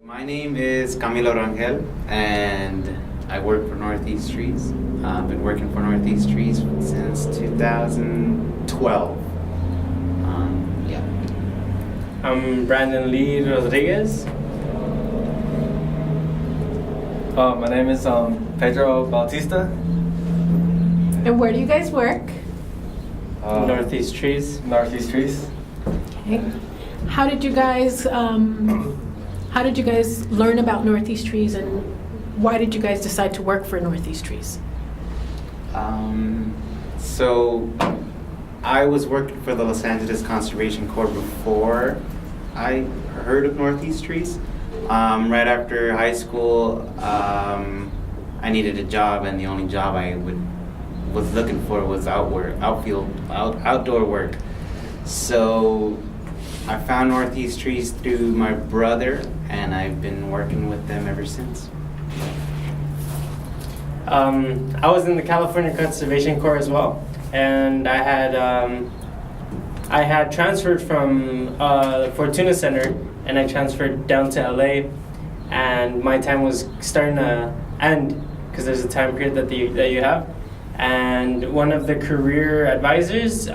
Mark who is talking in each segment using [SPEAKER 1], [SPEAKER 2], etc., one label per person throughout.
[SPEAKER 1] My name is Camilo Rangel, and I work for Northeast Trees. I've been working for Northeast Trees since 2012. Yeah.
[SPEAKER 2] I'm Brandon Lee Rodriguez.
[SPEAKER 3] My name is Pedro Bautista.
[SPEAKER 4] And where do you guys work?
[SPEAKER 2] Northeast Trees.
[SPEAKER 3] Northeast Trees.
[SPEAKER 4] Okay. How did you guys learn about Northeast Trees, and why did you guys decide to work for Northeast Trees?
[SPEAKER 1] So I was working for the Los Angeles Conservation Corps before I heard of Northeast Trees. Right after high school, I needed a job, and the only job I was looking for was outdoor work. So I found Northeast Trees through my brother, and I've been working with them ever since.
[SPEAKER 2] I was in the California Conservation Corps as well, and I had transferred from Fortuna Center, and I transferred down to LA, and my time was starting to end because there's a time period that you have. And one of the career advisors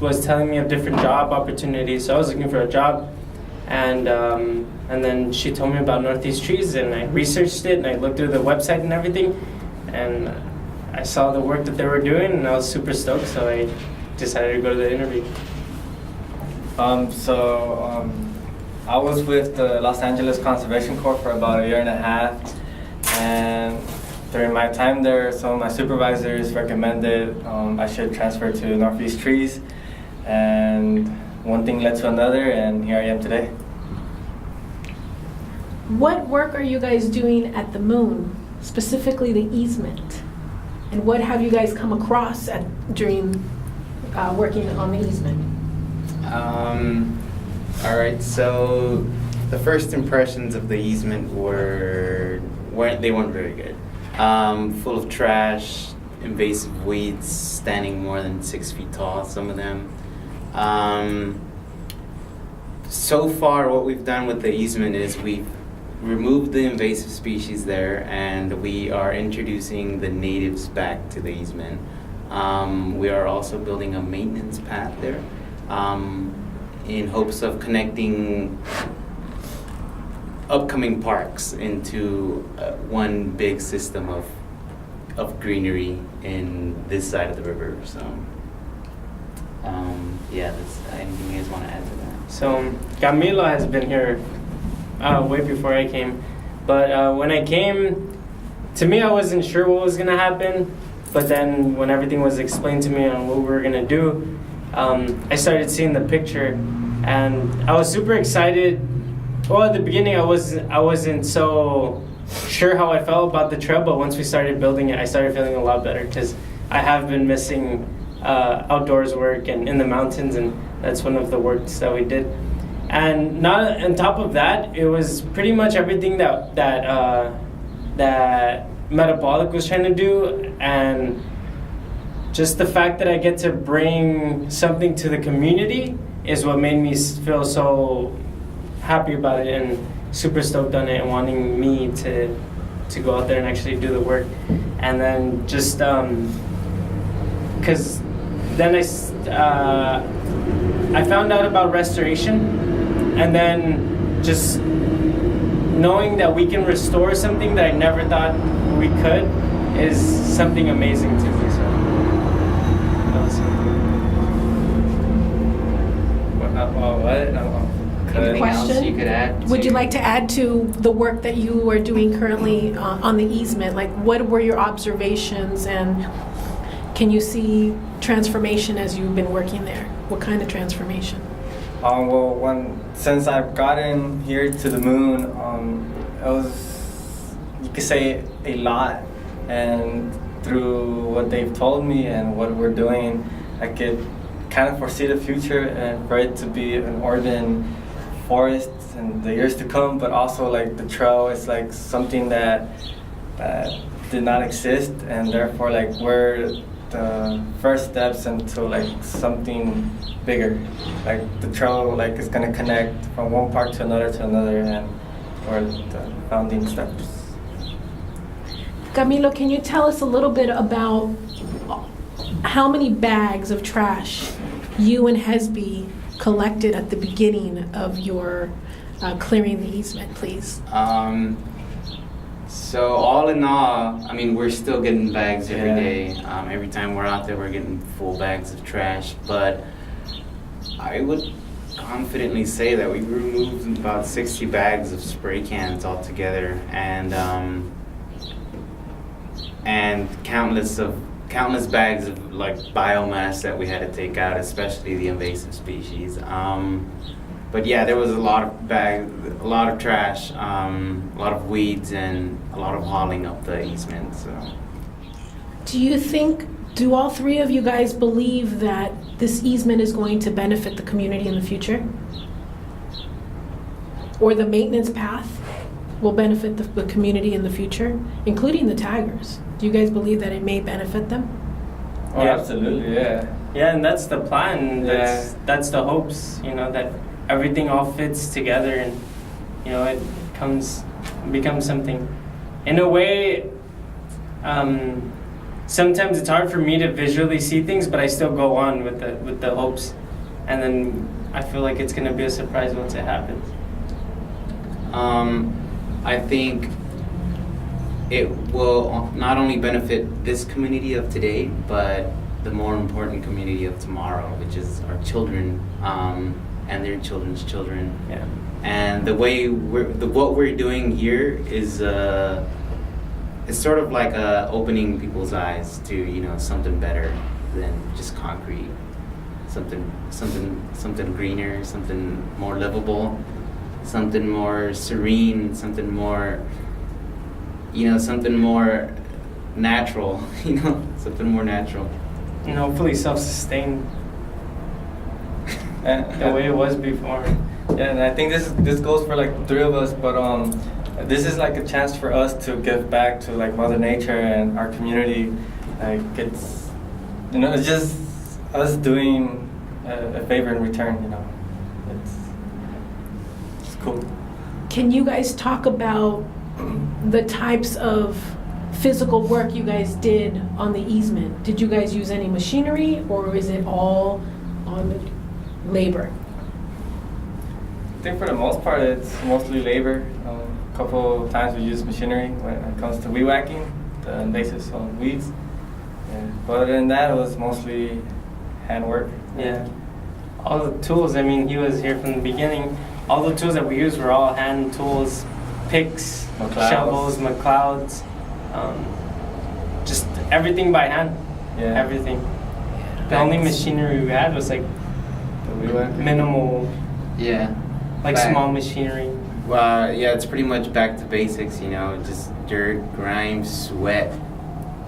[SPEAKER 2] was telling me of different job opportunities. So I was looking for a job, and then she told me about Northeast Trees, and I researched it, and I looked through the website and everything, and I saw the work that they were doing, and I was super stoked. So I decided to go to the interview.
[SPEAKER 3] I was with the Los Angeles Conservation Corps for about a year and a half, and during my time there, some of my supervisors recommended I should transfer to Northeast Trees, and one thing led to another, and here I am today.
[SPEAKER 4] What work are you guys doing at the moon, specifically the easement? And what have you guys come across during working on the easement?
[SPEAKER 1] All right, so the first impressions of the easement weren't very good. Full of trash, invasive weeds, standing more than 6 feet tall, some of them. So far, what we've done with the easement is we've removed the invasive species there, and we are introducing the natives back to the easement. We are also building a maintenance path there in hopes of connecting upcoming parks into one big system of greenery in this side of the river. So, anything you guys want to add to that?
[SPEAKER 2] So Camilo has been here way before I came, but when I came, to me I wasn't sure what was gonna happen. But then when everything was explained to me on what we were gonna do, I started seeing the picture, and I was super excited. Well, at the beginning, I wasn't so sure how I felt about the trail, but once we started building it, I started feeling a lot better because I have been missing outdoors work and in the mountains, and that's one of the works that we did. And not on top of that, it was pretty much everything that Metabolic was trying to do, and just the fact that I get to bring something to the community is what made me feel so happy about it and super stoked on it, and wanting me to go out there and actually do the work. And then just because then I found out about restoration, and then just knowing that we can restore something that I never thought we could is something amazing to me. So that was
[SPEAKER 1] Anything else
[SPEAKER 4] Question?
[SPEAKER 1] you could add?
[SPEAKER 4] Would you like to add to the work that you are doing currently on the easement? Like, what were your observations, and can you see transformation as you've been working there? What kind of transformation?
[SPEAKER 3] Since I've gotten here to the moon, it was, you could say, a lot. And through what they've told me and what we're doing, I could kind of foresee the future and for it to be an urban forest in the years to come. But also, like, the trail is like something that did not exist, and therefore, like, we're the first steps into like something bigger. Like the trail, like, is gonna connect from one park to another, and were the founding steps.
[SPEAKER 4] Camilo, can you tell us a little bit about how many bags of trash you and Hesby collected at the beginning of your clearing the easement, please?
[SPEAKER 1] So all in all, I mean, we're still getting bags every
[SPEAKER 3] Yeah.
[SPEAKER 1] day. Every time we're out there, we're getting full bags of trash. But I would confidently say that we removed about 60 bags of spray cans altogether, and countless bags of like biomass that we had to take out, especially the invasive species. But yeah, there was a lot of trash, a lot of weeds, and a lot of hauling up the easement. So
[SPEAKER 4] Do all three of you guys believe that this easement is going to benefit the community in the future? Or the maintenance path will benefit the community in the future, including the Tigers? Do you guys believe that it may benefit them?
[SPEAKER 3] Oh,
[SPEAKER 2] Yeah.
[SPEAKER 3] absolutely, yeah.
[SPEAKER 2] Yeah, and that's the plan. That's the hopes. That everything all fits together, and it becomes something. In a way, sometimes it's hard for me to visually see things, but I still go on with the hopes, and then I feel like it's gonna be a surprise once it happens.
[SPEAKER 1] I think it will not only benefit this community of today, but the more important community of tomorrow, which is our children and their children's children.
[SPEAKER 2] Yeah.
[SPEAKER 1] And the way what we're doing here is it's sort of like opening people's eyes to something better than just concrete, something greener, something more livable, something more serene, something more natural, something more natural.
[SPEAKER 2] And hopefully self-sustained the
[SPEAKER 3] And,
[SPEAKER 2] way it was before.
[SPEAKER 3] yeah, and I think this goes for like the three of us, but this is like a chance for us to give back to like Mother Nature and our community. Like it's just us doing a favor in return. It's cool.
[SPEAKER 4] Can you guys talk about the types of physical work you guys did on the easement? Did you guys use any machinery, or is it all on labor?
[SPEAKER 3] I think for the most part it's mostly labor. A couple of times we use machinery when it comes to weed whacking, the invasive weeds. Yeah. But other than that, it was mostly handwork.
[SPEAKER 2] Yeah. All the tools, I mean, he was here from the beginning. All the tools that we used were all hand tools, picks,
[SPEAKER 3] McLeods.
[SPEAKER 2] shovels, McLeods, just everything by hand.
[SPEAKER 3] Yeah.
[SPEAKER 2] Everything. The only machinery we had was like
[SPEAKER 3] The weed whacker.
[SPEAKER 2] minimal,
[SPEAKER 1] Yeah.
[SPEAKER 2] like
[SPEAKER 1] Back.
[SPEAKER 2] small machinery.
[SPEAKER 1] Well, yeah, it's pretty much back to basics, just dirt, grime, sweat,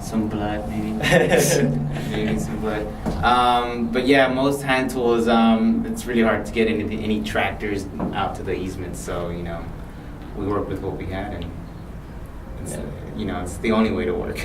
[SPEAKER 1] some blood, maybe. Maybe some blood. But yeah, most hand tools, it's really hard to get any tractors out to the easement, so, we work with what we had, and it's, it's the only way to work.